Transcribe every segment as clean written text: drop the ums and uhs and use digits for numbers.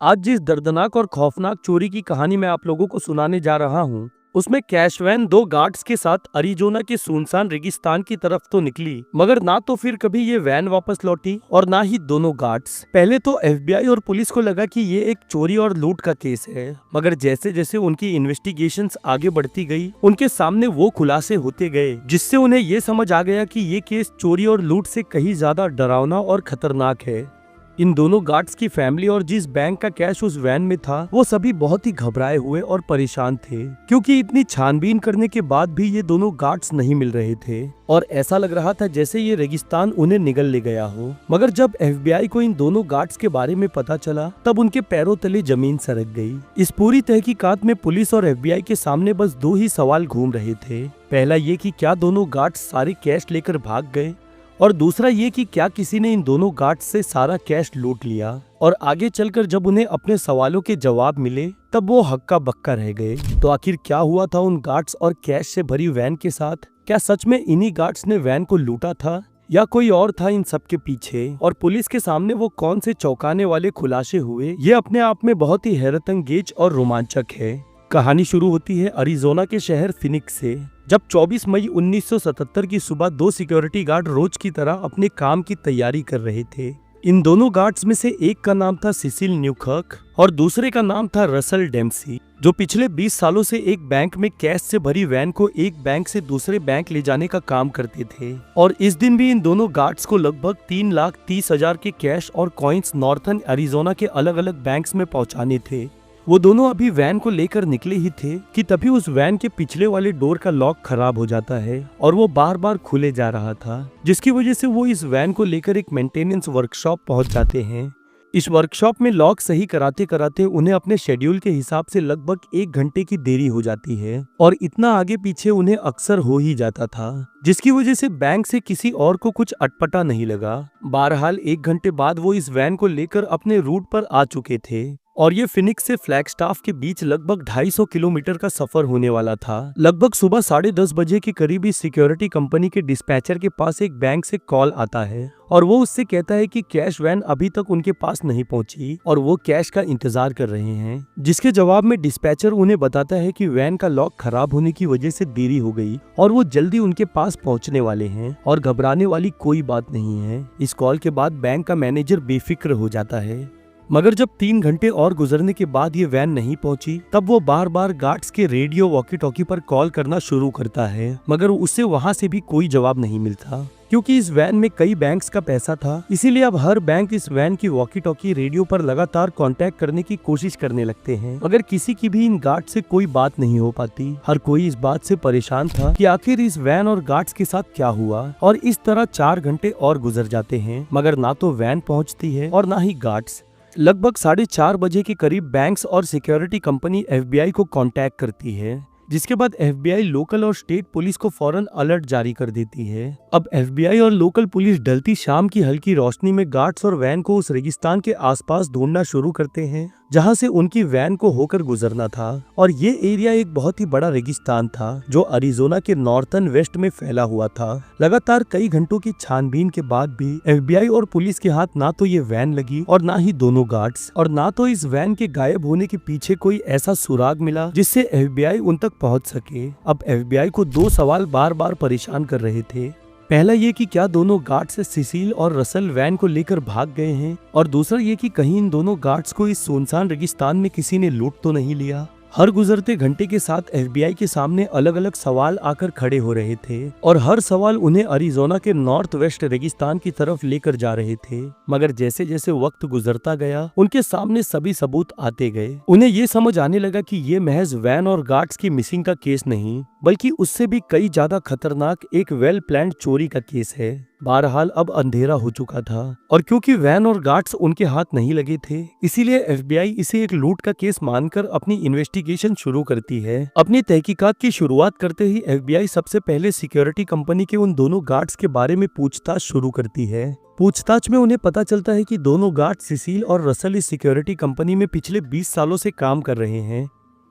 आज जिस दर्दनाक और खौफनाक चोरी की कहानी मैं आप लोगों को सुनाने जा रहा हूँ, उसमें कैश वैन दो गार्ड्स के साथ अरिजोना के सुनसान रेगिस्तान की तरफ तो निकली, मगर ना तो फिर कभी ये वैन वापस लौटी और ना ही दोनों गार्ड्स। पहले तो एफबीआई और पुलिस को लगा कि ये एक चोरी और लूट का केस है, मगर जैसे जैसे उनकी इन्वेस्टिगेशंस आगे बढ़ती गई, उनके सामने वो खुलासे होते गए जिससे उन्हें ये समझ आ गया कि ये केस चोरी और लूट से कहीं ज्यादा डरावना और खतरनाक है। इन दोनों गार्ड्स की फैमिली और जिस बैंक का कैश उस वैन में था, वो सभी बहुत ही घबराए हुए और परेशान थे, क्योंकि इतनी छानबीन करने के बाद भी ये दोनों गार्ड्स नहीं मिल रहे थे और ऐसा लग रहा था जैसे ये रेगिस्तान उन्हें निगल ले गया हो। मगर जब एफबीआई को इन दोनों गार्ड्स के बारे में पता चला, तब उनके पैरों तले जमीन सरक गई। इस पूरी तहकीकात में पुलिस और एफबीआई के सामने बस दो ही सवाल घूम रहे थे। पहला ये कि क्या दोनों गार्ड्स सारे कैश लेकर भाग गए, और दूसरा ये कि क्या किसी ने इन दोनों गार्ड्स से सारा कैश लूट लिया। और आगे चलकर जब उन्हें अपने सवालों के जवाब मिले, तब वो हक्का बक्का रह गए। तो आखिर क्या हुआ था उन गार्ड्स और कैश से भरी वैन के साथ? क्या सच में इन्हीं गार्ड्स ने वैन को लूटा था, या कोई और था इन सब के पीछे? और पुलिस के सामने वो कौन से चौंकाने वाले खुलासे हुए, ये अपने आप में बहुत ही हैरतअंगेज और रोमांचक है। कहानी शुरू होती है अरिजोना के शहर फिनिक्स से, जब 24 मई 1977 की सुबह दो सिक्योरिटी गार्ड रोज की तरह अपने काम की तैयारी कर रहे थे। इन दोनों गार्ड्स में से एक का नाम था सिसिल न्यूकर्क और दूसरे का नाम था रसल डेम्सी, जो पिछले 20 सालों से एक बैंक में कैश से भरी वैन को एक बैंक से दूसरे बैंक ले जाने का काम करते थे। और इस दिन भी इन दोनों गार्ड्स को लगभग 3,30,000 के कैश और कॉइन्स नॉर्थन अरिजोना के अलग अलग बैंक्स में पहुंचाने थे। वो दोनों अभी वैन को लेकर निकले ही थे कि तभी उस वैन के पिछले वाले डोर का लॉक खराब हो जाता है और वो बार बार खुले जा रहा था, जिसकी वजह से वो इस वैन को लेकर एक मेंटेनेंस वर्कशॉप पहुंच जाते हैं। इस वर्कशॉप में लॉक सही कराते कराते उन्हें अपने शेड्यूल के हिसाब से लगभग 1 घंटे की देरी हो जाती है, और इतना आगे पीछे उन्हें अक्सर हो ही जाता था, जिसकी वजह से बैंक से किसी और को कुछ अटपटा नहीं लगा। बहरहाल 1 घंटे बाद वो इस वैन को लेकर अपने रूट पर आ चुके थे और ये फिनिक्स से फ्लैगस्टाफ के बीच लगभग 250 किलोमीटर का सफर होने वाला था। लगभग सुबह 10:30 बजे के करीब इस सिक्योरिटी कंपनी के डिस्पैचर के पास एक बैंक से कॉल आता है और वो उससे कहता है कि कैश वैन अभी तक उनके पास नहीं पहुंची और वो कैश का इंतजार कर रहे हैं। जिसके जवाब में डिस्पैचर उन्हें बताता है कि वैन का लॉक खराब होने की वजह से देरी हो गई और वो जल्दी उनके पास पहुंचने वाले हैं और घबराने वाली कोई बात नहीं है। इस कॉल के बाद बैंक का मैनेजर बेफिक्र हो जाता है। मगर जब 3 घंटे और गुजरने के बाद ये वैन नहीं पहुंची, तब वो बार बार गार्ड्स के रेडियो वॉकी टॉकी पर कॉल करना शुरू करता है, मगर उससे वहां से भी कोई जवाब नहीं मिलता। क्योंकि इस वैन में कई बैंक्स का पैसा था, इसीलिए अब हर बैंक इस वैन की वॉकी टॉकी रेडियो पर लगातार कांटेक्ट करने की कोशिश करने लगते हैं, मगर किसी की भी इन गार्ड से कोई बात नहीं हो पाती। हर कोई इस बात से परेशान था कि आखिर इस वैन और गार्ड्स के साथ क्या हुआ, और इस तरह 4 घंटे और गुजर जाते हैं, मगर ना तो वैन पहुँचती है और ना ही गार्ड्स। लगभग 4:30 बजे के करीब बैंक्स और सिक्योरिटी कंपनी एफबीआई को कांटेक्ट करती है, जिसके बाद एफबीआई लोकल और स्टेट पुलिस को फौरन अलर्ट जारी कर देती है। अब एफबीआई और लोकल पुलिस ढलती शाम की हल्की रोशनी में गार्ड्स और वैन को उस रेगिस्तान के आसपास ढूंढना शुरू करते हैं जहां से उनकी वैन को होकर गुजरना था। और ये एरिया एक बहुत ही बड़ा रेगिस्तान था जो अरिजोना के नॉर्थन वेस्ट में फैला हुआ था। लगातार कई घंटों की छानबीन के बाद भी एफबीआई और पुलिस के हाथ ना तो ये वैन लगी और ना ही दोनों गार्ड्स, और ना तो इस वैन के गायब होने के पीछे कोई ऐसा सुराग मिला जिससे एफबीआई उन तक पहुंच सके। अब एफबीआई को 2 सवाल बार बार परेशान कर रहे थे। पहला ये कि क्या दोनों गार्ड्स सिसिल और रसल वैन को लेकर भाग गए हैं, और दूसरा ये कि कहीं इन दोनों गार्ड्स को इस सुनसान रेगिस्तान में किसी ने लूट तो नहीं लिया। हर गुजरते घंटे के साथ एफबीआई के सामने अलग अलग सवाल आकर खड़े हो रहे थे और हर सवाल उन्हें अरिजोना के नॉर्थ वेस्ट रेगिस्तान की तरफ लेकर जा रहे थे। मगर जैसे जैसे वक्त गुजरता गया, उनके सामने सभी सबूत आते गए। उन्हें ये समझ आने लगा कि ये महज वैन और गार्ड्स की मिसिंग का केस नहीं, बल्कि उससे भी कई ज्यादा खतरनाक एक वेल प्लान्ड चोरी का केस है। बहरहाल अब अंधेरा हो चुका था और क्योंकि वैन और गार्ड्स उनके हाथ नहीं लगे थे, इसीलिए एफबीआई इसे एक लूट का केस मानकर अपनी इन्वेस्टिगेशन शुरू करती है। अपनी तहकीकात की शुरुआत करते ही एफबीआई सबसे पहले सिक्योरिटी कंपनी के उन दोनों गार्ड्स के बारे में पूछताछ शुरू करती है। पूछताछ में उन्हें पता चलता है कि दोनों गार्ड सिसिल और रसल इस सिक्योरिटी कंपनी में पिछले 20 सालों से काम कर रहे हैं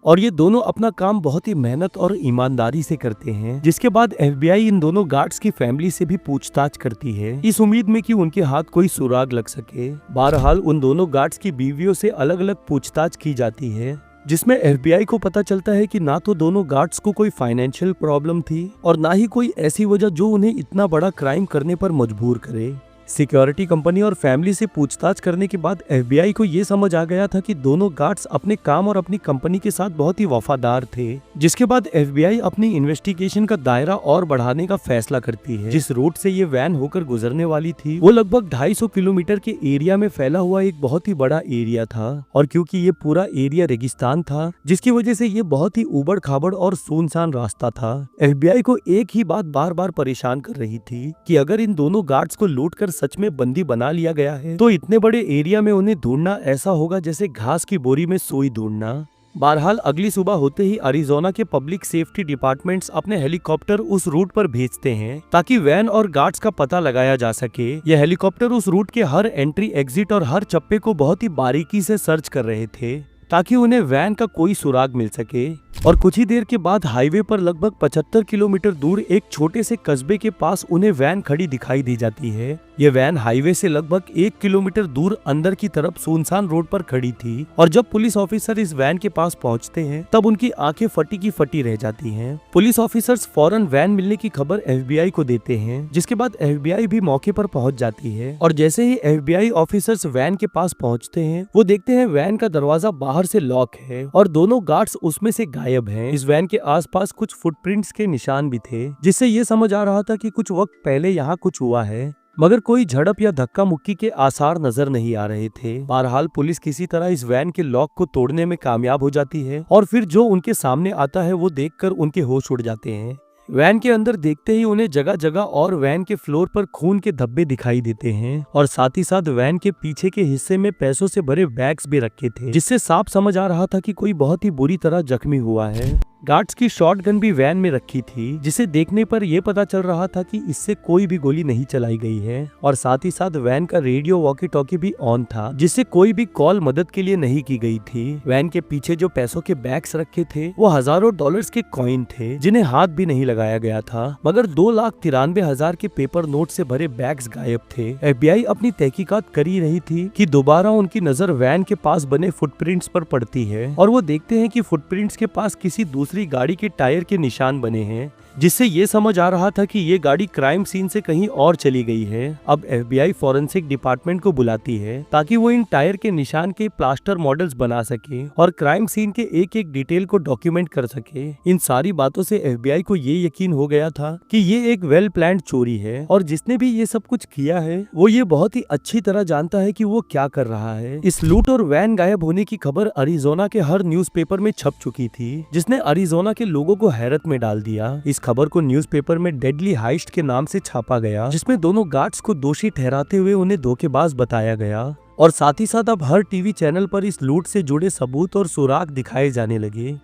और ये दोनों अपना काम बहुत ही मेहनत और ईमानदारी से करते हैं। जिसके बाद FBI इन दोनों गार्ड्स की फैमिली से भी पूछताछ करती है, इस उम्मीद में कि उनके हाथ कोई सुराग लग सके। बहरहाल उन दोनों गार्ड्स की बीवियों से अलग अलग पूछताछ की जाती है, जिसमें FBI को पता चलता है कि ना तो दोनों गार्ड्स को कोई फाइनेंशियल प्रॉब्लम थी और ना ही कोई ऐसी वजह जो उन्हें इतना बड़ा क्राइम करने पर मजबूर करे। सिक्योरिटी कंपनी और फैमिली से पूछताछ करने के बाद FBI को ये समझ आ गया था कि दोनों गार्ड्स अपने काम और अपनी कंपनी के साथ बहुत ही वफादार थे। जिसके बाद FBI अपनी इन्वेस्टिगेशन का दायरा और बढ़ाने का फैसला करती है। जिस रूट से ये वैन होकर गुजरने वाली थी वो लगभग 250 किलोमीटर के एरिया में फैला हुआ एक बहुत ही बड़ा एरिया था, और क्योंकि ये पूरा एरिया रेगिस्तान था जिसकी वजह से ये बहुत ही उबड़ खाबड़ और सुनसान रास्ता था। FBI को एक ही बात बार बार परेशान कर रही थी कि अगर इन दोनों गार्ड्स को लूट कर सच में बंदी बना लिया गया है तो इतने बड़े एरिया में उन्हें ढूंढना ऐसा होगा जैसे घास की बोरी में सुई ढूंढना। बहरहाल अगली सुबह होते ही अरिजोना के पब्लिक सेफ्टी डिपार्टमेंट्स अपने हेलीकॉप्टर उस रूट पर भेजते हैं ताकि वैन और गार्ड्स का पता लगाया जा सके। यह हेलीकॉप्टर उस रूट के हर एंट्री एग्जिट और हर चप्पे को बहुत ही बारीकी से सर्च कर रहे थे ताकि उन्हें वैन का कोई सुराग मिल सके। और कुछ ही देर के बाद हाईवे पर लगभग 75 किलोमीटर दूर एक छोटे से कस्बे के पास उन्हें वैन खड़ी दिखाई दी जाती है। ये वैन हाईवे से लगभग 1 किलोमीटर दूर अंदर की तरफ सुनसान रोड पर खड़ी थी, और जब पुलिस ऑफिसर इस वैन के पास पहुंचते हैं तब उनकी आंखें फटी की फटी रह जाती हैं। पुलिस ऑफिसर्स फौरन वैन मिलने की खबर FBI को देते हैं, जिसके बाद FBI भी मौके पर पहुंच जाती है। और जैसे ही FBI ऑफिसर्स वैन के पास पहुंचते हैं वो देखते हैं वैन का दरवाजा बाहर से लॉक है और दोनों गार्ड्स उसमें से गायब हैं। इस वैन के आसपास कुछ फुटप्रिंट्स के निशान भी थे, जिससे ये समझ आ रहा था कि कुछ वक्त पहले यहाँ कुछ हुआ है, मगर कोई झड़प या धक्का मुक्की के आसार नजर नहीं आ रहे थे। बहरहाल पुलिस किसी तरह इस वैन के लॉक को तोड़ने में कामयाब हो जाती है और फिर जो उनके सामने आता है वो देखकर उनके होश उड़ जाते हैं। वैन के अंदर देखते ही उन्हें जगह जगह और वैन के फ्लोर पर खून के धब्बे दिखाई देते हैं, और साथ ही साथ वैन के पीछे के हिस्से में पैसों से भरे बैग्स भी रखे थे, जिससे साफ समझ आ रहा था कि कोई बहुत ही बुरी तरह जख्मी हुआ है। गार्ड्स की शॉटगन भी वैन में रखी थी, जिसे देखने पर यह पता चल रहा था कि इससे कोई भी गोली नहीं चलाई गई है। और साथ ही साथ वैन का रेडियो वॉकी टॉकी भी ऑन था, जिससे कोई भी कॉल मदद के लिए नहीं की गई थी। वैन के पीछे जो पैसों के बैग्स रखे थे वो हजारों डॉलर्स के कॉइन थे, जिन्हें हाथ भी नहीं लगाया गया था, मगर 2,93,000 के पेपर नोट से भरे बैग्स गायब थे। FBI अपनी तहकीकात कर ही रही थी कि दोबारा उनकी नजर वैन के पास बने फुटप्रिंट्स पर पड़ती है, और वो देखते हैं कि फुटप्रिंट्स के पास किसी दूसरी गाड़ी के टायर के निशान बने हैं, जिससे ये समझ आ रहा था कि ये गाड़ी क्राइम सीन से कहीं और चली गई है। अब FBI फॉरेंसिक डिपार्टमेंट को बुलाती है ताकि वो इन टायर के निशान के प्लास्टर मॉडल्स बना सके और क्राइम सीन के एक एक डिटेल को डॉक्यूमेंट कर सके। इन सारी बातों से FBI को ये यकीन हो गया था कि ये एक वेल प्लान्ड चोरी है, और जिसने भी ये सब कुछ किया है वो ये बहुत ही अच्छी तरह जानता है कि वो क्या कर रहा है। इस लूट और वैन गायब होने की खबर अरिजोना के हर न्यूज़पेपर में छप चुकी थी, जिसने अरिजोना के लोगों को हैरत में डाल दिया। इस खबर को न्यूज़पेपर में डेडली हाइस्ट के नाम से छापा गया, जिसमें दोनों गार्ड्स को दोषी ठहराते हुए उन्हें धोखेबाज बताया गया, और साथ ही साथ अब हर टीवी चैनल पर इस लूट से जुड़े सबूत और सुराग दिखाए जाने लगे,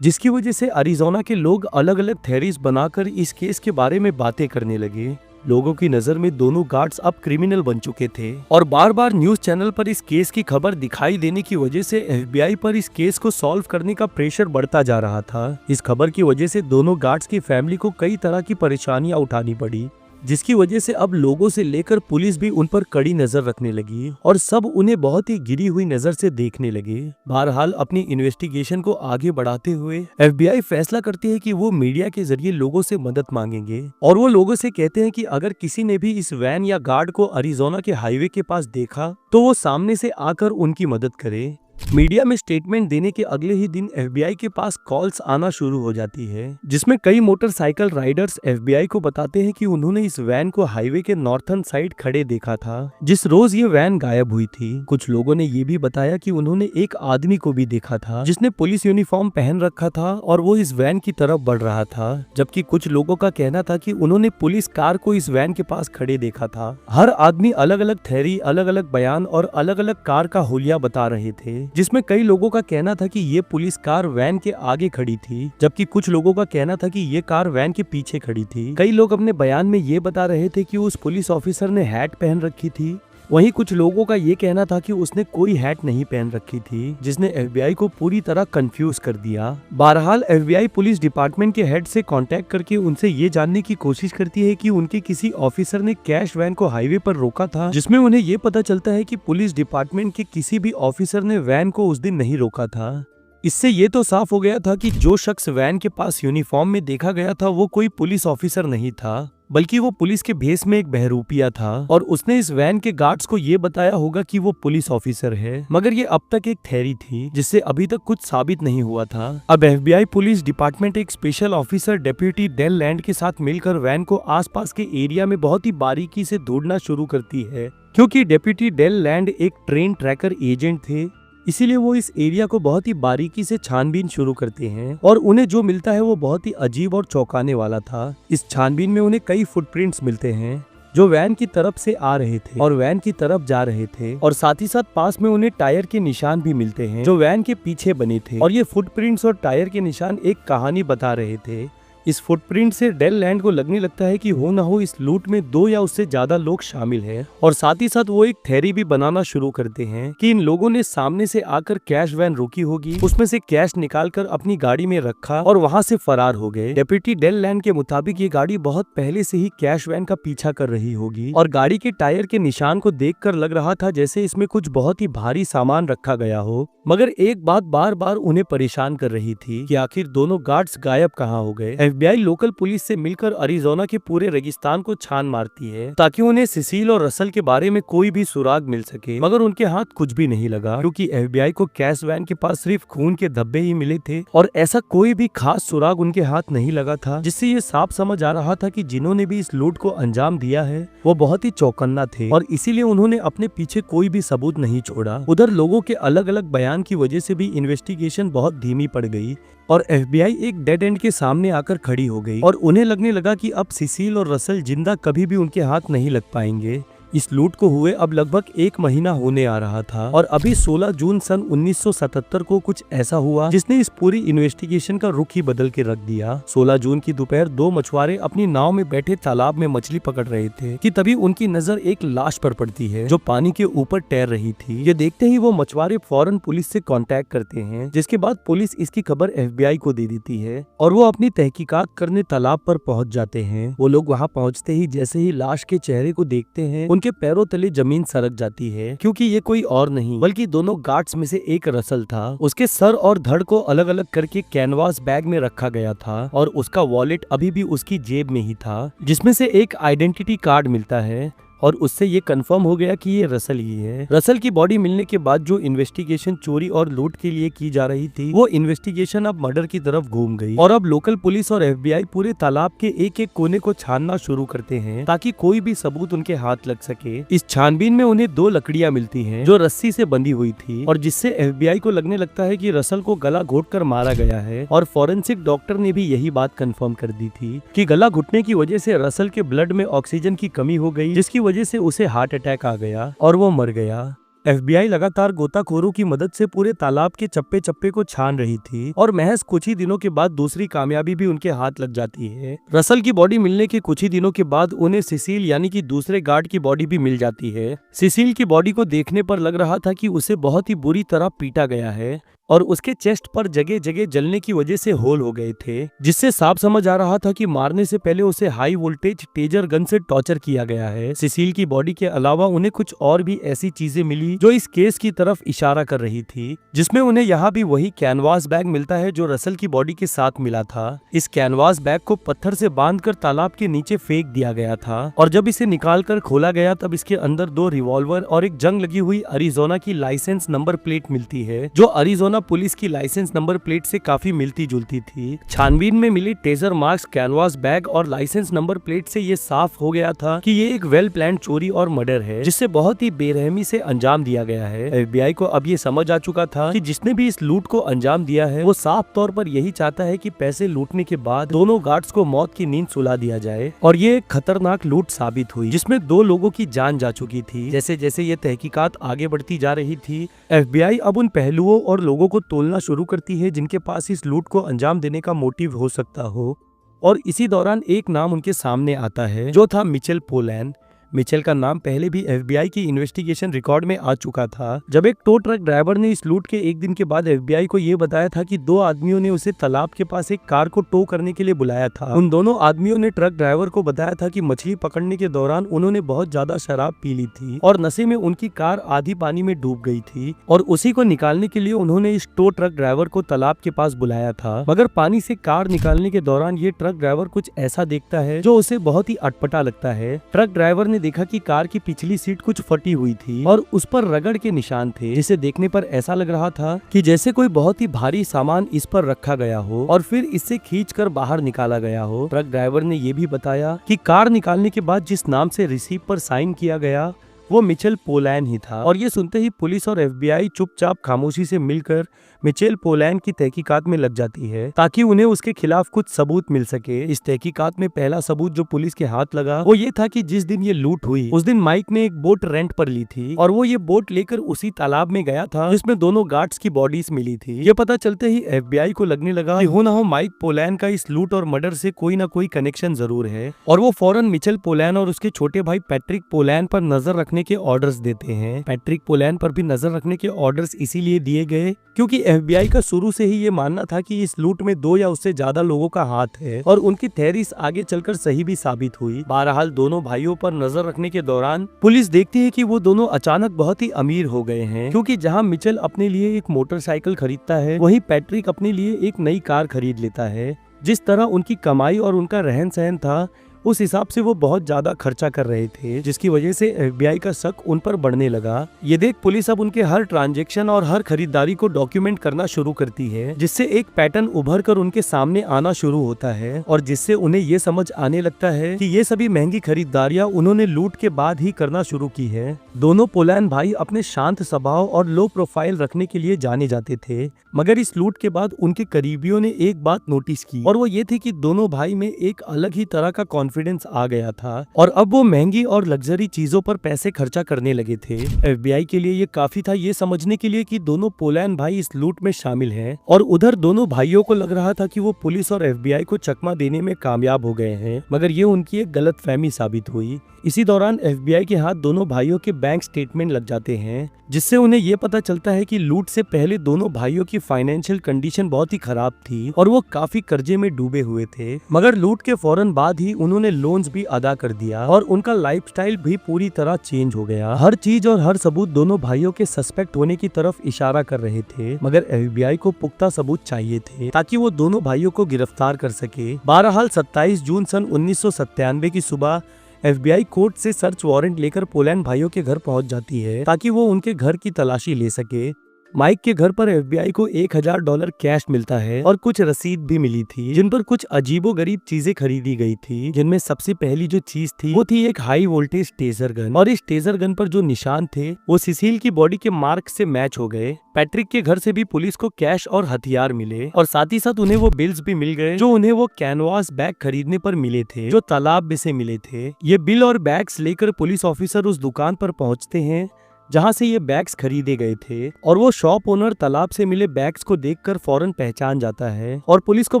जिसकी वजह से अरिजोना के लोग अलग अलग थ्योरीज बनाकर इस केस के बारे में बातें करने लगे। लोगों की नजर में दोनों गार्ड्स अब क्रिमिनल बन चुके थे, और बार बार न्यूज चैनल पर इस केस की खबर दिखाई देने की वजह से FBI पर इस केस को सॉल्व करने का प्रेशर बढ़ता जा रहा था। इस खबर की वजह से दोनों गार्ड्स की फैमिली को कई तरह की परेशानियां उठानी पड़ी, जिसकी वजह से अब लोगों से लेकर पुलिस भी उन पर कड़ी नजर रखने लगी, और सब उन्हें बहुत ही गिरी हुई नजर से देखने लगे। बहरहाल अपनी इन्वेस्टिगेशन को आगे बढ़ाते हुए FBI फैसला करती है कि वो मीडिया के जरिए लोगों से मदद मांगेंगे, और वो लोगों से कहते हैं कि अगर किसी ने भी इस वैन या गार्ड को अरिजोना के हाईवे के पास देखा तो वो सामने से आकर उनकी मदद करे। मीडिया में स्टेटमेंट देने के अगले ही दिन FBI के पास कॉल्स आना शुरू हो जाती है, जिसमें कई मोटरसाइकिल राइडर्स FBI को बताते हैं कि उन्होंने इस वैन को हाईवे के नॉर्थर्न साइड खड़े देखा था जिस रोज ये वैन गायब हुई थी। कुछ लोगों ने ये भी बताया कि उन्होंने एक आदमी को भी देखा था जिसने पुलिस यूनिफॉर्म पहन रखा था और वो इस वैन की तरफ बढ़ रहा था, जबकि कुछ लोगों का कहना था कि उन्होंने पुलिस कार को इस वैन के पास खड़े देखा था। हर आदमी अलग अलग थ्योरी, अलग अलग बयान और अलग अलग कार का हुलिया बता रहे थे, जिसमें कई लोगों का कहना था कि ये पुलिस कार वैन के आगे खड़ी थी, जबकि कुछ लोगों का कहना था कि ये कार वैन के पीछे खड़ी थी। कई लोग अपने बयान में ये बता रहे थे कि उस पुलिस ऑफिसर ने हैट पहन रखी थी, वहीं कुछ लोगों का ये कहना था कि उसने कोई हैट नहीं पहन रखी थी, जिसने FBI को पूरी तरह कंफ्यूज कर दिया। बहरहाल FBI पुलिस डिपार्टमेंट के हेड से कांटेक्ट करके उनसे ये जानने की कोशिश करती है कि उनके किसी ऑफिसर ने कैश वैन को हाईवे पर रोका था, जिसमें उन्हें ये पता चलता है कि पुलिस डिपार्टमेंट के किसी भी ऑफिसर ने वैन को उस दिन नहीं रोका था। इससे ये तो साफ हो गया था कि जो शख्स वैन के पास यूनिफॉर्म में देखा गया था वो कोई पुलिस ऑफिसर नहीं था, बल्कि वो पुलिस के भेस में एक बहरूपिया था और उसने इस वैन के गार्ड्स को ये बताया होगा कि वो पुलिस ऑफिसर है। मगर ये अब तक एक थ्योरी थी जिससे अभी तक कुछ साबित नहीं हुआ था। अब FBI पुलिस डिपार्टमेंट एक special officer deputy Dale Land के साथ मिलकर वैन को आसपास के एरिया में बहुत ही बारीकी से ढूंढना शुरू करती है। क्योंकि डेप्यूटी डेल लैंड एक ट्रेन ट्रैकर एजेंट थे, इसीलिए वो इस एरिया को बहुत ही बारीकी से छानबीन शुरू करते हैं और उन्हें जो मिलता है वो बहुत ही अजीब और चौंकाने वाला था। इस छानबीन में उन्हें कई फुटप्रिंट्स मिलते हैं जो वैन की तरफ से आ रहे थे और वैन की तरफ जा रहे थे, और साथ ही साथ पास में उन्हें टायर के निशान भी मिलते हैं जो वैन के पीछे बने थे। और ये फुटप्रिंट्स और टायर के निशान एक कहानी बता रहे थे। इस फुटप्रिंट से डेल लैंड को लगने लगता है कि हो ना हो इस लूट में 2 या उससे ज्यादा लोग शामिल हैं, और साथ ही साथ वो एक थ्योरी भी बनाना शुरू करते हैं कि इन लोगों ने सामने से आकर कैश वैन रोकी होगी, उसमें से कैश निकालकर अपनी गाड़ी में रखा और वहां से फरार हो गए। डेप्यूटी डेल लैंड के मुताबिक ये गाड़ी बहुत पहले से ही कैश वैन का पीछा कर रही होगी और गाड़ी के टायर के निशान को देखकर लग रहा था जैसे इसमें कुछ बहुत ही भारी सामान रखा गया हो। मगर एक बात बार बार उन्हें परेशान कर रही थी कि आखिर दोनों गार्ड्स गायब कहाँ हो गए। FBI लोकल पुलिस से मिलकर अरिजोना के पूरे रेगिस्तान को छान मारती है ताकि उन्हें सिसिल और रसल के बारे में कोई भी सुराग मिल सके, मगर उनके हाथ कुछ भी नहीं लगा क्योंकि FBI को कैश वैन के पास सिर्फ खून के धब्बे ही मिले थे और ऐसा कोई भी खास सुराग उनके हाथ नहीं लगा था, जिससे ये साफ समझ आ रहा था कि जिन्होंने भी इस लूट को अंजाम दिया है वो बहुत ही चौकन्ना थे और इसीलिए उन्होंने अपने पीछे कोई भी सबूत नहीं छोड़ा। उधर लोगों के अलग अलग बयान की वजह से भी इन्वेस्टिगेशन बहुत धीमी पड़ गई और FBI एक डेड एंड के सामने आकर खड़ी हो गई और उन्हें लगने लगा कि अब सिसिल और रसल जिंदा कभी भी उनके हाथ नहीं लग पाएंगे। इस लूट को हुए अब लगभग 1 महीना होने आ रहा था और अभी 16 जून सन 1977 को कुछ ऐसा हुआ जिसने इस पूरी इन्वेस्टिगेशन का रुख ही बदल के रख दिया। 16 जून की दोपहर 2 मछुआरे अपनी नाव में बैठे तालाब में मछली पकड़ रहे थे कि तभी उनकी नजर एक लाश पर पड़ती है जो पानी के ऊपर तैर रही थी। ये देखते ही वो मछुआरे फौरन पुलिस से कांटेक्ट करते हैं, जिसके बाद पुलिस इसकी खबर FBI को दे देती है और वो अपनी तहकीकात करने तालाब पर पहुंच जाते हैं। वो लोग वहां पहुंचते ही जैसे ही लाश के चेहरे को देखते हैं उनके पैरों तले जमीन सरक जाती है, क्योंकि ये कोई और नहीं बल्कि दोनों गार्ड्स में से एक रसल था। उसके सर और धड़ को अलग अलग करके कैनवास बैग में रखा गया था और उसका वॉलेट अभी भी उसकी जेब में ही था, जिसमें से एक आइडेंटिटी कार्ड मिलता है और उससे ये कंफर्म हो गया कि ये रसल ही है। रसल की बॉडी मिलने के बाद जो इन्वेस्टिगेशन चोरी और लूट के लिए की जा रही थी वो इन्वेस्टिगेशन अब मर्डर की तरफ घूम गई और अब लोकल पुलिस और FBI पूरे तालाब के एक एक कोने को छानना शुरू करते हैं ताकि कोई भी सबूत उनके हाथ लग सके। इस छानबीन में उन्हें 2 लकड़ियां मिलती हैं जो रस्सी से बंधी हुई थी और जिससे FBI को लगने लगता है कि रसल को गला घोट कर मारा गया है और फॉरेंसिक डॉक्टर ने भी यही बात कंफर्म कर दी थी कि गला घुटने की वजह से रसल के ब्लड में ऑक्सीजन की कमी हो गई, जिसकी वजह से उसे हार्ट अटैक आ गया और वो मर गया। FBI लगातार गोताखोरों की मदद से पूरे तालाब के चप्पे चप्पे को छान रही थी और महज कुछ ही दिनों के बाद दूसरी कामयाबी भी उनके हाथ लग जाती है। रसल की बॉडी मिलने के कुछ ही दिनों के बाद उन्हें सिसिल यानी कि दूसरे गार्ड की बॉडी भी मिल जाती है। सिसिल की बॉडी को देखने पर लग रहा था कि उसे बहुत ही बुरी तरह पीटा गया है और उसके चेस्ट पर जगह जगह जलने की वजह से होल हो गए थे, जिससे साफ समझ आ रहा था कि मारने से पहले उसे हाई वोल्टेज टेजर गन से टॉर्चर किया गया है। सिसिल की बॉडी के अलावा उन्हें कुछ और भी ऐसी चीजें मिली जो इस केस की तरफ इशारा कर रही थी, जिसमें उन्हें यहाँ भी वही कैनवास बैग मिलता है जो रसल की बॉडी के साथ मिला था। इस कैनवास बैग को पत्थर से बांधकर तालाब के नीचे फेंक दिया गया था और जब इसे निकाल कर खोला गया तब इसके अंदर 2 रिवॉल्वर और एक जंग लगी हुई अरिजोना की लाइसेंस नंबर प्लेट मिलती है जो अरिजोना पुलिस की लाइसेंस नंबर प्लेट से काफी मिलती जुलती थी। छानबीन में मिली टेजर मार्क्स, कैनवास बैग और लाइसेंस नंबर प्लेट से ये साफ हो गया था कि ये एक वेल प्लान चोरी और मर्डर है जिससे बहुत ही बेरहमी से अंजाम दिया गया है। FBI को अब ये समझ आ चुका था कि जिसने भी इस लूट को अंजाम दिया है वो साफ तौर पर यही चाहता है कि पैसे लूटने के बाद दोनों गार्ड्स को मौत की नींद सुला दिया जाए और ये एक खतरनाक लूट साबित हुई जिसमें 2 लोगों की जान जा चुकी थी। जैसे जैसे ये तहकीकात आगे बढ़ती जा रही थी FBI अब उन पहलुओं और लोगों को तोलना शुरू करती है जिनके पास इस लूट को अंजाम देने का मोटिव हो सकता हो और इसी दौरान एक नाम उनके सामने आता है जो था मिचेल पोलैंड। मिचेल का नाम पहले भी एफबीआई की इन्वेस्टिगेशन रिकॉर्ड में आ चुका था, जब एक टो ट्रक ड्राइवर ने इस लूट के एक दिन के बाद एफबीआई को ये बताया था कि दो आदमियों ने उसे तालाब के पास एक कार को टो करने के लिए बुलाया था। उन दोनों आदमियों ने ट्रक ड्राइवर को बताया था कि मछली पकड़ने के दौरान उन्होंने बहुत ज्यादा शराब पी ली थी और नशे में उनकी कार आधी पानी में डूब गई थी और उसी को निकालने के लिए उन्होंने इस टो ट्रक ड्राइवर को तालाब के पास बुलाया था। मगर पानी से कार निकालने के दौरान ये ट्रक ड्राइवर कुछ ऐसा देखता है जो उसे बहुत ही अटपटा लगता है। ट्रक ड्राइवर ने देखा कि कार की पिछली सीट कुछ फटी हुई थी और उस पर रगड़ के निशान थे, जिसे देखने पर ऐसा लग रहा था कि जैसे कोई बहुत ही भारी सामान इस पर रखा गया हो और फिर इससे खींचकर बाहर निकाला गया हो। ट्रक ड्राइवर ने ये भी बताया कि कार निकालने के बाद जिस नाम से रिसीप्ट पर साइन किया गया वो मिचेल पोलैंड ही था। और ये सुनते ही पुलिस और एफबीआई चुपचाप खामोशी से मिलकर मिचेल पोलैंड की तहकीकात में लग जाती है ताकि उन्हें उसके खिलाफ कुछ सबूत मिल सके। इस तहकीकात में पहला सबूत जो पुलिस के हाथ लगा वो ये था कि जिस दिन ये लूट हुई उस दिन माइक ने एक बोट रेंट पर ली थी और वो ये बोट लेकर उसी तालाब में गया था जिसमें दोनों गार्ड्स की बॉडीज मिली थी। ये पता चलते ही एफबीआई को लगने लगा कि हो ना हो माइक पोलैंड का इस लूट और मर्डर से कोई ना कोई कनेक्शन जरूर है और वो फौरन मिचेल पोलैंड और उसके छोटे भाई पैट्रिक पोलैंड पर नजर रखने के ऑर्डर्स देते हैं। पैट्रिक पोलैंड पर भी नजर रखने के ऑर्डर्स इसीलिए दिए गए क्योंकि एफबीआई का शुरू से ही ये मानना था कि इस लूट में दो या उससे ज्यादा लोगों का हाथ है और उनकी थ्योरीज आगे चलकर सही भी साबित हुई। बहरहाल दोनों भाइयों पर नजर रखने के दौरान पुलिस देखती है कि वो दोनों अचानक बहुत ही अमीर हो गए हैं, क्योंकि जहां मिचेल अपने लिए एक मोटरसाइकिल खरीदता है वहीं पैट्रिक अपने लिए एक नई कार खरीद लेता है। जिस तरह उनकी कमाई और उनका रहन सहन था उस हिसाब से वो बहुत ज्यादा खर्चा कर रहे थे, जिसकी वजह से एफबीआई का शक उन पर बढ़ने लगा। ये देख पुलिस अब उनके हर ट्रांजैक्शन और हर खरीदारी को डॉक्यूमेंट करना शुरू करती है, जिससे एक पैटर्न उभर कर उनके सामने आना शुरू होता है और जिससे उन्हें ये समझ आने लगता है कि ये सभी महंगी खरीदारियां उन्होंने लूट के बाद ही करना शुरू की है। दोनों पोलैंड भाई अपने शांत स्वभाव और लो प्रोफाइल रखने के लिए जाने जाते थे, मगर इस लूट के बाद उनके करीबियों ने एक बात नोटिस की और वो ये थी कि दोनों भाई में एक अलग ही तरह का कॉन्फिडेंस आ गया था और अब वो महंगी और लग्जरी चीजों पर पैसे खर्चा करने लगे थे। एफबीआई के लिए ये काफी था ये समझने के लिए कि दोनों पोलैंड भाई इस लूट में शामिल हैं और उधर दोनों भाइयों को लग रहा था कि वो पुलिस और एफबीआई को चकमा देने में कामयाब हो गए हैं, मगर ये उनकी एक गलतफहमी साबित हुई। इसी दौरान एफबीआई के हाथ दोनों भाइयों के बैंक स्टेटमेंट लग जाते हैं, जिससे उन्हें ये पता चलता है कि लूट से पहले दोनों भाइयों की फाइनेंशियल कंडीशन बहुत ही खराब थी और वो काफी कर्जे में डूबे हुए थे, मगर लूट के फौरन बाद ही उन्होंने लोन्स भी अदा कर दिया और उनका लाइफस्टाइल भी पूरी तरह चेंज हो गया। हर चीज और हर सबूत दोनों भाइयों के सस्पेक्ट होने की तरफ इशारा कर रहे थे, मगर एफबीआई को पुख्ता सबूत चाहिए थे ताकि वो दोनों भाइयों को गिरफ्तार कर सके। बहरहाल 27 जून सन 1997 की सुबह एफबीआई कोर्ट से सर्च वारंट लेकर पोलैंड भाइयों के घर पहुंच जाती है ताकि वो उनके घर की तलाशी ले सके। माइक के घर पर एफबीआई को $1000 कैश मिलता है और कुछ रसीद भी मिली थी जिन पर कुछ अजीबोगरीब चीजें खरीदी गई थी, जिनमें सबसे पहली जो चीज थी वो थी एक हाई वोल्टेज टेजर गन और इस टेजर गन पर जो निशान थे वो सिसिल की बॉडी के मार्क से मैच हो गए। पैट्रिक के घर से भी पुलिस को कैश और हथियार मिले और साथ ही साथ उन्हें वो बिल्स भी मिल गए जो उन्हें वो कैनवास बैग खरीदने पर मिले थे जो तालाब में से मिले थे। ये बिल और बैग्स लेकर पुलिस ऑफिसर उस दुकान पर पहुंचते हैं जहां से ये बैग्स खरीदे गए थे और वो शॉप ओनर तालाब से मिले बैग्स को देखकर फौरन पहचान जाता है और पुलिस को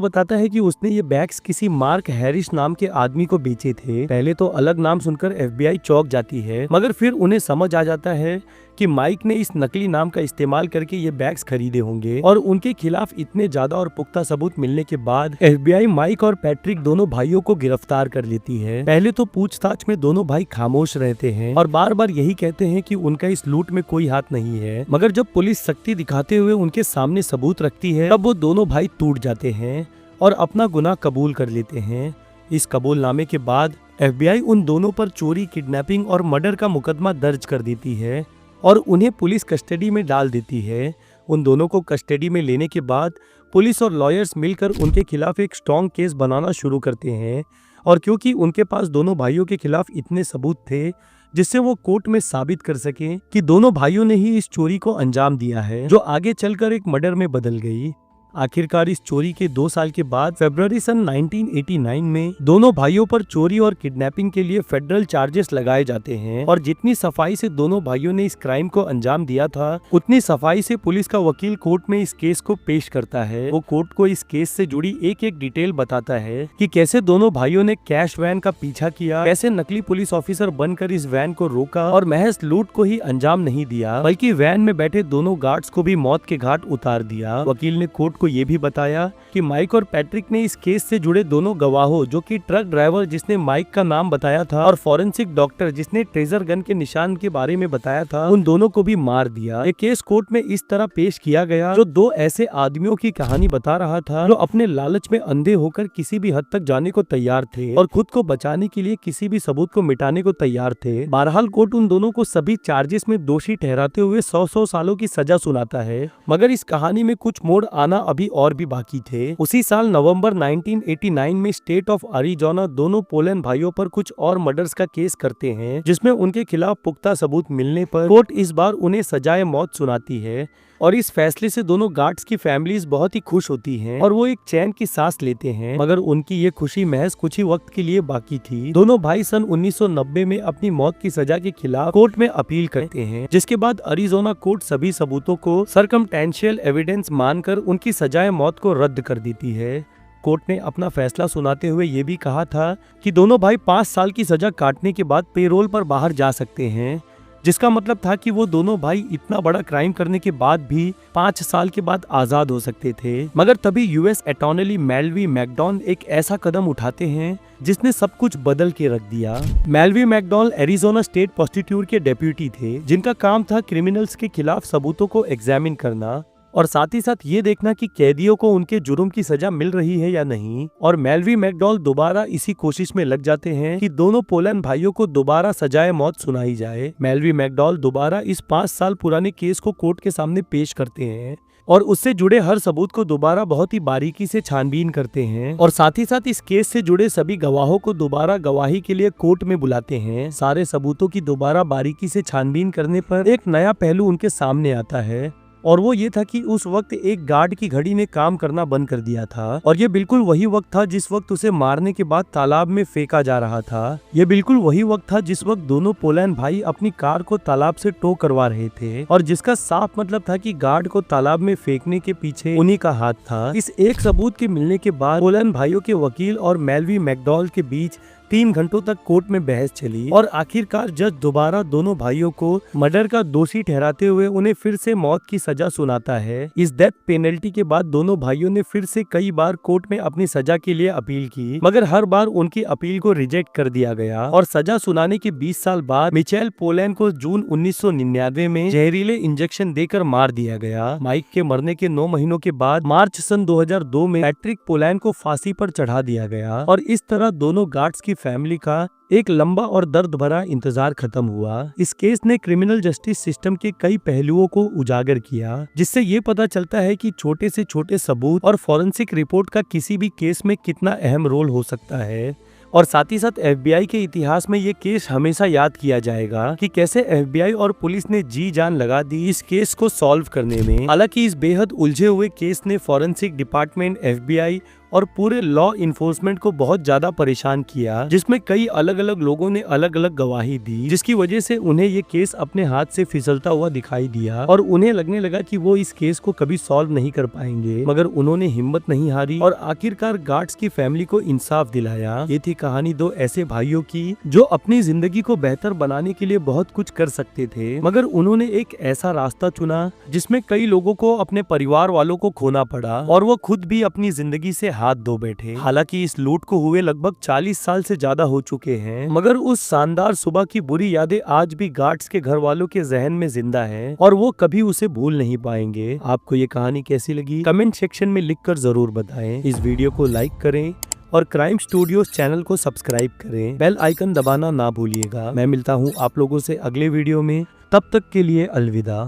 बताता है कि उसने ये बैग्स किसी मार्क हैरिस नाम के आदमी को बेचे थे। पहले तो अलग नाम सुनकर एफबीआई चौंक जाती है, मगर फिर उन्हें समझ आ जाता है कि माइक ने इस नकली नाम का इस्तेमाल करके ये बैग्स खरीदे होंगे और उनके खिलाफ इतने ज्यादा और पुख्ता सबूत मिलने के बाद एफबीआई माइक और पैट्रिक दोनों भाइयों को गिरफ्तार कर लेती है। पहले तो पूछताछ में दोनों भाई खामोश रहते हैं और बार बार यही कहते हैं कि उनका इस लूट में कोई हाथ नहीं है, मगर जब पुलिस सख्ती दिखाते हुए उनके सामने सबूत रखती है तब वो दोनों भाई टूट जाते हैं और अपना गुनाह कबूल कर लेते हैं। इस कबूलनामे के बाद एफबीआई उन दोनों पर चोरी, किडनैपिंग और मर्डर का मुकदमा दर्ज कर देती है और उन्हें पुलिस कस्टडी में डाल देती है। उन दोनों को कस्टडी में लेने के बाद पुलिस और लॉयर्स मिलकर उनके खिलाफ एक स्ट्रॉन्ग केस बनाना शुरू करते हैं और क्योंकि उनके पास दोनों भाइयों के खिलाफ इतने सबूत थे जिससे वो कोर्ट में साबित कर सके कि दोनों भाइयों ने ही इस चोरी को अंजाम दिया है जो आगे चलकर एक मर्डर में बदल गई। आखिरकार इस चोरी के 2 साल के बाद फरवरी सन 1989 में दोनों भाइयों पर चोरी और किडनैपिंग के लिए फेडरल चार्जेस लगाए जाते हैं। और जितनी सफाई से दोनों भाइयों ने इस क्राइम को अंजाम दिया था, उतनी सफाई से पुलिस का वकील कोर्ट में इस केस को पेश करता है। वो कोर्ट को इस केस से जुड़ी एक एक डिटेल बताता है कि कैसे दोनों भाइयों ने कैश वैन का पीछा किया, कैसे नकली पुलिस ऑफिसर बनकर इस वैन को रोका और महज लूट को ही अंजाम नहीं दिया, बल्कि वैन में बैठे दोनों गार्ड्स को भी मौत के घाट उतार दिया। वकील ने कोर्ट को ये भी बताया कि माइक और पैट्रिक ने इस केस से जुड़े दोनों गवाहों, जो कि ट्रक ड्राइवर जिसने माइक का नाम बताया था और फॉरेंसिक डॉक्टर जिसने ट्रेजर गन के निशान के बारे में बताया था, उन दोनों को भी मार दिया। ये केस कोर्ट में इस तरह पेश किया गया, जो दो ऐसे आदमियों की कहानी बता रहा था जो अपने लालच में अंधे होकर किसी भी हद तक जाने को तैयार थे और खुद को बचाने के लिए किसी भी सबूत को मिटाने को तैयार थे। बहरहाल कोर्ट उन दोनों को सभी चार्जेस में दोषी ठहराते हुए 100 सालों की सजा सुनाता है। मगर इस कहानी में कुछ मोड़ आना अभी और भी बाकी थे। उसी साल नवंबर 1989 में स्टेट ऑफ अरिज़ोना दोनों पोलैंड भाइयों पर कुछ और मर्डर्स का केस करते हैं, जिसमें उनके खिलाफ पुख्ता सबूत मिलने पर कोर्ट इस बार उन्हें सजाए मौत सुनाती है। और इस फैसले से दोनों गार्ड्स की फैमिलीज बहुत ही खुश होती हैं और वो एक चैन की सांस लेते हैं। मगर उनकी ये खुशी महज कुछ ही वक्त के लिए बाकी थी। दोनों भाई सन 1990 में अपनी मौत की सजा के खिलाफ कोर्ट में अपील करते हैं, जिसके बाद अरिज़ोना कोर्ट सभी सबूतों को सर्कमटेंशियल एविडेंस मानकर उनकी सजाए मौत को रद्द कर देती है। कोर्ट ने अपना फैसला सुनाते हुए ये भी कहा था कि दोनों भाई 5 साल की सजा काटने के बाद पेरोल पर बाहर जा सकते हैं, जिसका मतलब था कि वो दोनों भाई इतना बड़ा क्राइम करने के बाद भी 5 साल के बाद आजाद हो सकते थे। मगर तभी यूएस अटॉर्नी मेलवी मैकडॉन एक ऐसा कदम उठाते हैं जिसने सब कुछ बदल के रख दिया। मेलवी मैकडॉन एरिज़ोना स्टेट प्रोसिक्यूटर के डेप्यूटी थे, जिनका काम था क्रिमिनल्स के खिलाफ सबूतों को एग्जामिन करना और साथ ही साथ ये देखना कि कैदियों को उनके जुर्म की सजा मिल रही है या नहीं। और मेलवी मैकडॉल दोबारा इसी कोशिश में लग जाते हैं कि दोनों पोलैंड भाइयों को दोबारा सजाए मौत सुनाई जाए। मेलवी मैकडॉल दोबारा इस 5 साल पुराने केस को कोर्ट के सामने पेश करते हैं और उससे जुड़े हर सबूत को दोबारा बहुत ही बारीकी से छानबीन करते हैं और साथ ही साथ इस केस से जुड़े सभी गवाहों को दोबारा गवाही के लिए कोर्ट में बुलाते हैं। सारे सबूतों की दोबारा बारीकी से छानबीन करने पर एक नया पहलू उनके सामने आता है और वो ये था कि उस वक्त एक गार्ड की घड़ी ने काम करना बंद कर दिया था और ये बिल्कुल वही वक्त था जिस वक्त उसे मारने के बाद तालाब में फेंका जा रहा था। ये बिल्कुल वही वक्त था जिस वक्त दोनों पोलैंड भाई अपनी कार को तालाब से टो करवा रहे थे और जिसका साफ मतलब था कि गार्ड को तालाब में फेंकने के पीछे उन्हीं का हाथ था। इस एक सबूत के मिलने के बाद पोलैंड भाइयों के वकील और मेलवी मैकडॉल के बीच 3 घंटों तक कोर्ट में बहस चली और आखिरकार जज दोबारा दोनों भाइयों को मर्डर का दोषी ठहराते हुए उन्हें फिर से मौत की सजा सुनाता है। इस डेथ पेनल्टी के बाद दोनों भाइयों ने फिर से कई बार कोर्ट में अपनी सजा के लिए अपील की, मगर हर बार उनकी अपील को रिजेक्ट कर दिया गया और सजा सुनाने के 20 साल बाद मिचेल पोलैंड को जून 1999 में जहरीले इंजेक्शन देकर मार दिया गया। माइक के मरने के 9 महीनों के बाद मार्च सन 2002 में पैट्रिक पोलैंड को फांसी पर चढ़ा दिया गया और इस तरह दोनों गार्ड्स की फैमिली का एक लंबा और दर्द भरा इंतजार खत्म हुआ। इस केस ने क्रिमिनल जस्टिस सिस्टम के कई पहलुओं को उजागर किया, जिससे ये पता चलता है कि छोटे से छोटे सबूत और फॉरेंसिक रिपोर्ट का किसी भी केस में कितना अहम रोल हो सकता है। और साथ ही साथ एफबीआई के इतिहास में ये केस हमेशा याद किया जाएगा कि कैसे एफबीआई और पुलिस ने जी जान लगा दी इस केस को सॉल्व करने में। हालांकि इस बेहद उलझे हुए केस ने फॉरेंसिक डिपार्टमेंट, एफबीआई और पूरे लॉ इन्फोर्समेंट को बहुत ज्यादा परेशान किया, जिसमें कई अलग अलग लोगों ने अलग अलग गवाही दी, जिसकी वजह से उन्हें ये केस अपने हाथ से फिसलता हुआ दिखाई दिया और उन्हें लगने लगा कि वो इस केस को कभी सॉल्व नहीं कर पाएंगे। मगर उन्होंने हिम्मत नहीं हारी और आखिरकार गार्ड्स की फैमिली को इंसाफ दिलाया। ये थी कहानी 2 ऐसे भाइयों की जो अपनी जिंदगी को बेहतर बनाने के लिए बहुत कुछ कर सकते थे, मगर उन्होंने एक ऐसा रास्ता चुना जिसमें कई लोगों को अपने परिवार वालों को खोना पड़ा और वो खुद भी अपनी जिंदगी से हाथ धो बैठे। हालांकि इस लूट को हुए लगभग 40 साल से ज्यादा हो चुके हैं, मगर उस शानदार सुबह की बुरी यादें आज भी गार्ड्स के घर वालों के जहन में जिंदा हैं और वो कभी उसे भूल नहीं पाएंगे। आपको ये कहानी कैसी लगी कमेंट सेक्शन में लिखकर जरूर बताएं। इस वीडियो को लाइक करें और क्राइम स्टूडियोज चैनल को सब्सक्राइब करें। बेल आइकन दबाना ना भूलिएगा। मैं मिलता हूँ आप लोगों से अगले वीडियो में, तब तक के लिए अलविदा।